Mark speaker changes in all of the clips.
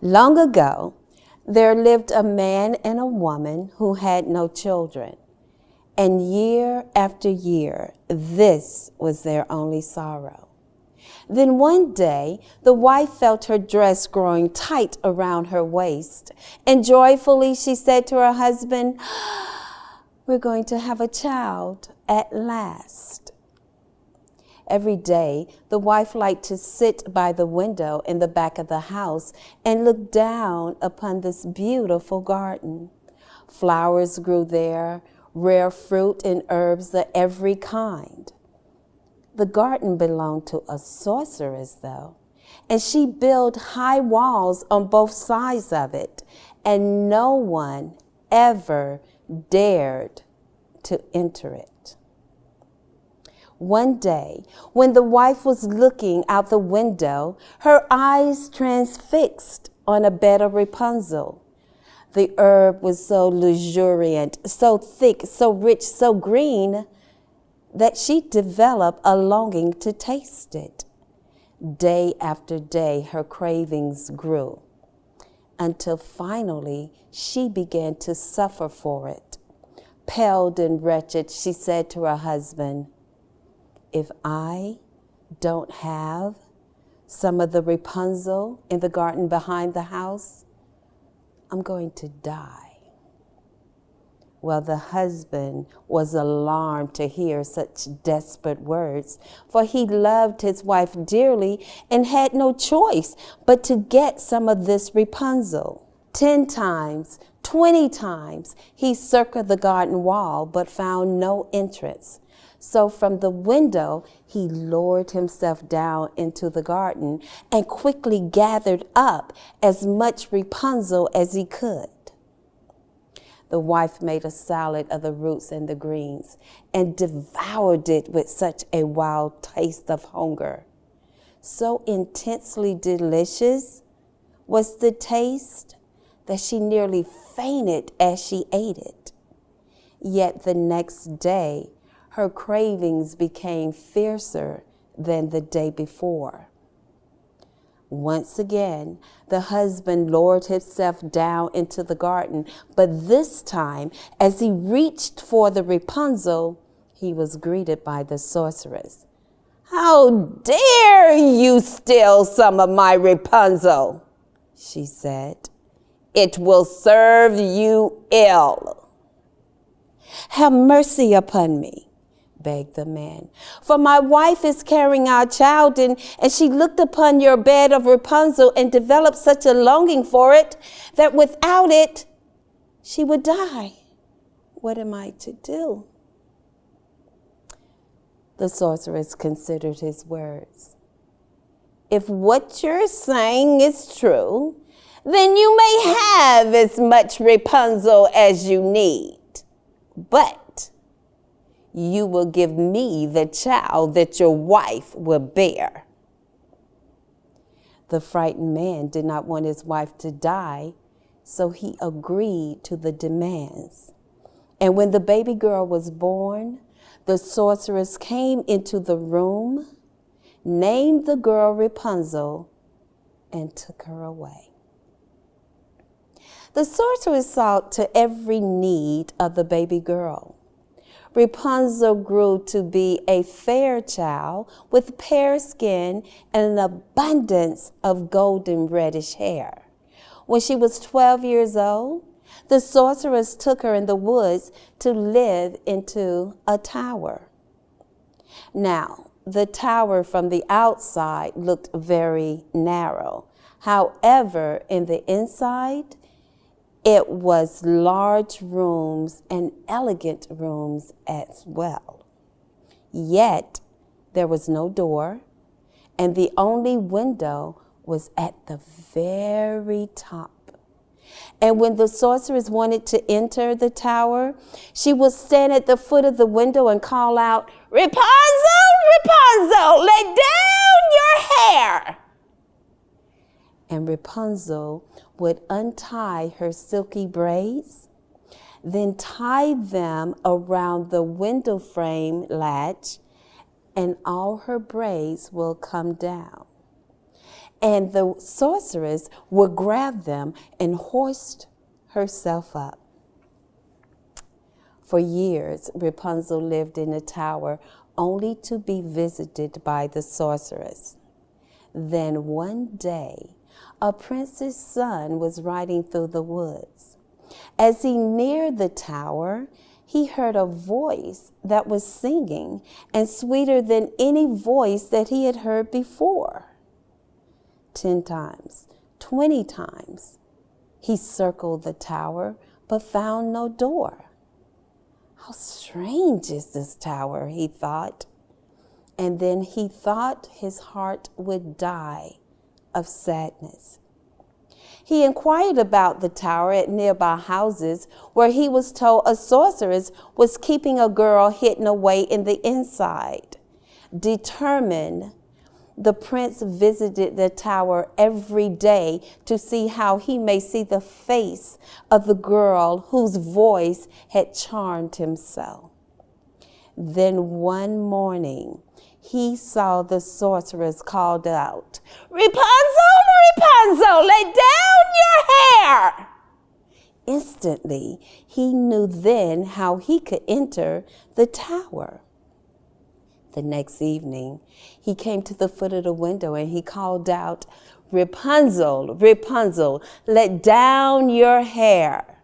Speaker 1: Long ago, there lived a man and a woman who had no children. And year after year, this was their only sorrow. Then one day, the wife felt her dress growing tight around her waist, and joyfully she said to her husband, "We're going to have a child at last." Every day, the wife liked to sit by the window in the back of the house and look down upon this beautiful garden. Flowers grew there, rare fruit and herbs of every kind. The garden belonged to a sorceress, though, and she built high walls on both sides of it, and no one ever dared to enter it. One day, when the wife was looking out the window, her eyes transfixed on a bed of Rapunzel. The herb was so luxuriant, so thick, so rich, so green, that she developed a longing to taste it. Day after day, her cravings grew, until finally she began to suffer for it. Pale and wretched, she said to her husband, "If I don't have some of the Rapunzel in the garden behind the house, I'm going to die." Well, the husband was alarmed to hear such desperate words, for he loved his wife dearly and had no choice but to get some of this Rapunzel. 10 times, 20 times, he circled the garden wall but found no entrance. So from the window, he lowered himself down into the garden and quickly gathered up as much Rapunzel as he could. The wife made a salad of the roots and the greens and devoured it with such a wild taste of hunger. So intensely delicious was the taste that she nearly fainted as she ate it. Yet the next day, her cravings became fiercer than the day before. Once again, the husband lowered himself down into the garden, but this time, as he reached for the Rapunzel, he was greeted by the sorceress. "How dare you steal some of my Rapunzel?" she said. "It will serve you ill." "Have mercy upon me," begged the man, "for my wife is carrying our child, and she looked upon your bed of Rapunzel and developed such a longing for it that without it, she would die. What am I to do?" The sorceress considered his words. "If what you're saying is true, then you may have as much Rapunzel as you need. But you will give me the child that your wife will bear." The frightened man did not want his wife to die, so he agreed to the demands. And when the baby girl was born, the sorceress came into the room, named the girl Rapunzel, and took her away. The sorceress saw to every need of the baby girl. Rapunzel grew to be a fair child with fair skin and an abundance of golden reddish hair. When she was 12 years old, the sorceress took her in the woods to live into a tower. Now, the tower from the outside looked very narrow. However, in the inside, it was large rooms and elegant rooms as well. Yet there was no door, and the only window was at the very top. And when the sorceress wanted to enter the tower, she would stand at the foot of the window and call out, "Rapunzel, Rapunzel, let down your hair." And Rapunzel would untie her silky braids, then tie them around the window frame latch, and all her braids will come down. and the sorceress would grab them and hoist herself up. For years, Rapunzel lived in a tower only to be visited by the sorceress. Then one day, a prince's son was riding through the woods. As he neared the tower, he heard a voice that was singing and sweeter than any voice that he had heard before. 10 times, 20 times, he circled the tower but found no door. How strange is this tower, he thought. And then he thought his heart would die of sadness. He inquired about the tower at nearby houses, where he was told a sorceress was keeping a girl hidden away in the inside. Determined, the prince visited the tower every day to see how he may see the face of the girl whose voice had charmed him so. Then one morning, he saw the sorceress called out, "Rapunzel, Rapunzel, let down your hair!" Instantly, he knew then how he could enter the tower. The next evening, he came to the foot of the window and he called out, "Rapunzel, Rapunzel, let down your hair."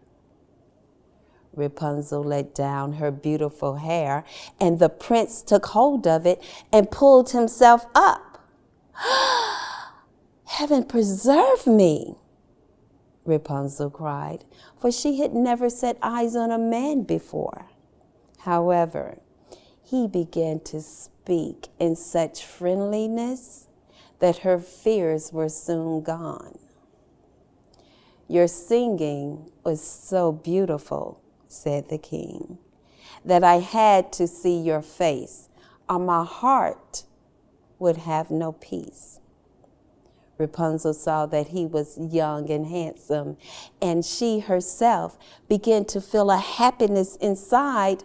Speaker 1: Rapunzel let down her beautiful hair, and the prince took hold of it and pulled himself up. "Heaven preserve me," Rapunzel cried, for she had never set eyes on a man before. However, he began to speak in such friendliness that her fears were soon gone. "Your singing was so beautiful," said the king, "that I had to see your face, or my heart would have no peace." Rapunzel saw that he was young and handsome, and she herself began to feel a happiness inside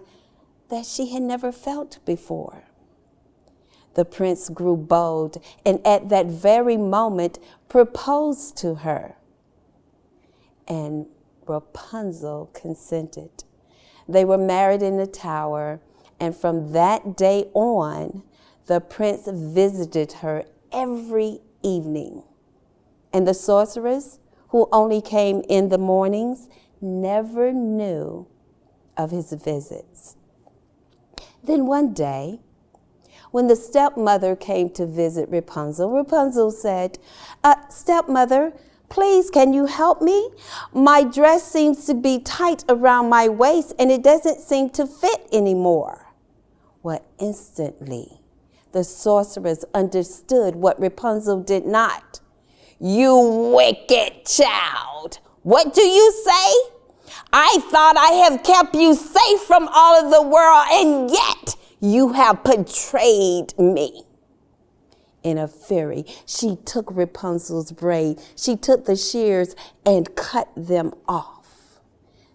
Speaker 1: that she had never felt before. The prince grew bold and at that very moment proposed to her. And Rapunzel consented. They were married in the tower, and from that day on, the prince visited her every evening. And the sorceress, who only came in the mornings, never knew of his visits. Then one day, when the stepmother came to visit Rapunzel, Rapunzel said, "Stepmother, please, can you help me? My dress seems to be tight around my waist and it doesn't seem to fit anymore." Well, instantly, the sorceress understood what Rapunzel did not. "You wicked child, what do you say? I thought I have kept you safe from all of the world, and yet you have betrayed me." In a fury, she took Rapunzel's braid. She took the shears and cut them off.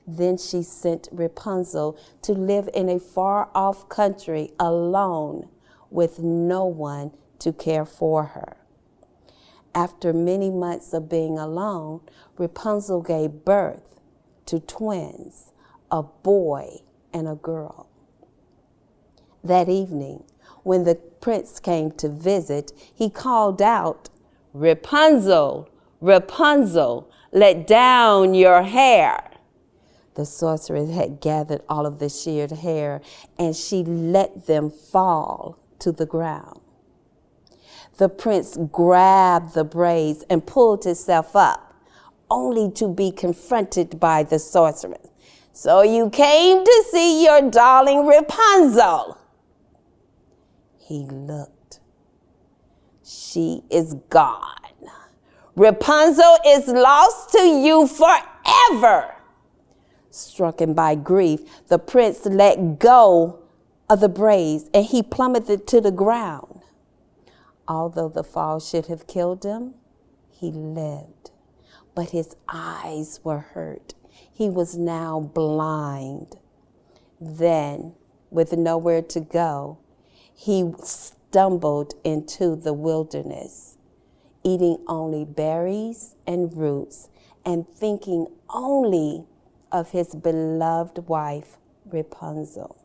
Speaker 1: Then she sent Rapunzel to live in a far-off country alone with no one to care for her. After many months of being alone, Rapunzel gave birth to twins, a boy and a girl. That evening, when the prince came to visit, he called out, "Rapunzel, Rapunzel, let down your hair." The sorceress had gathered all of the sheared hair, and she let them fall to the ground. The prince grabbed the braids and pulled himself up, only to be confronted by the sorceress. "So you came to see your darling Rapunzel?" He looked. "She is gone. Rapunzel is lost to you forever." Stricken by grief, the prince let go of the braids and he plummeted to the ground. Although the fall should have killed him, he lived. But his eyes were hurt. He was now blind. Then, with nowhere to go, he stumbled into the wilderness. eating only berries and roots, and thinking only of his beloved wife, Rapunzel.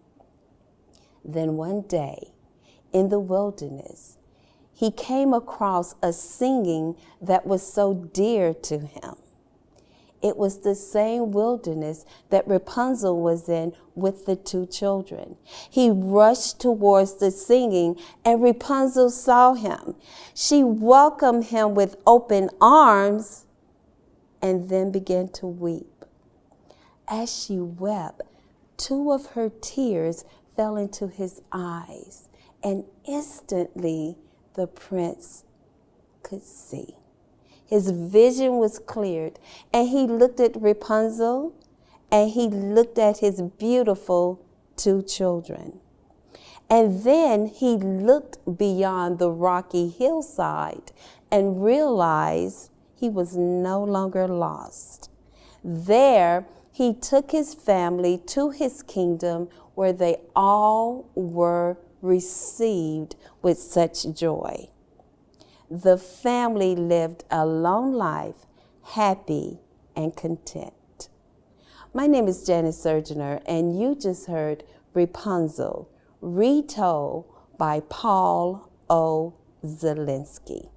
Speaker 1: Then one day, in the wilderness, he came across a singing that was so dear to him. It was the same wilderness that Rapunzel was in with the two children. He rushed towards the singing, and Rapunzel saw him. She welcomed him with open arms and then began to weep. As she wept, two of her tears fell into his eyes, and instantly the prince could see. His vision was cleared, and he looked at Rapunzel, and he looked at his beautiful two children. And then he looked beyond the rocky hillside and realized he was no longer lost. There, he took his family to his kingdom where they all were received with such joy. The family lived a long life, happy and content. My name is Janice Surgener, and you just heard Rapunzel, retold by Paul O. Zielinski.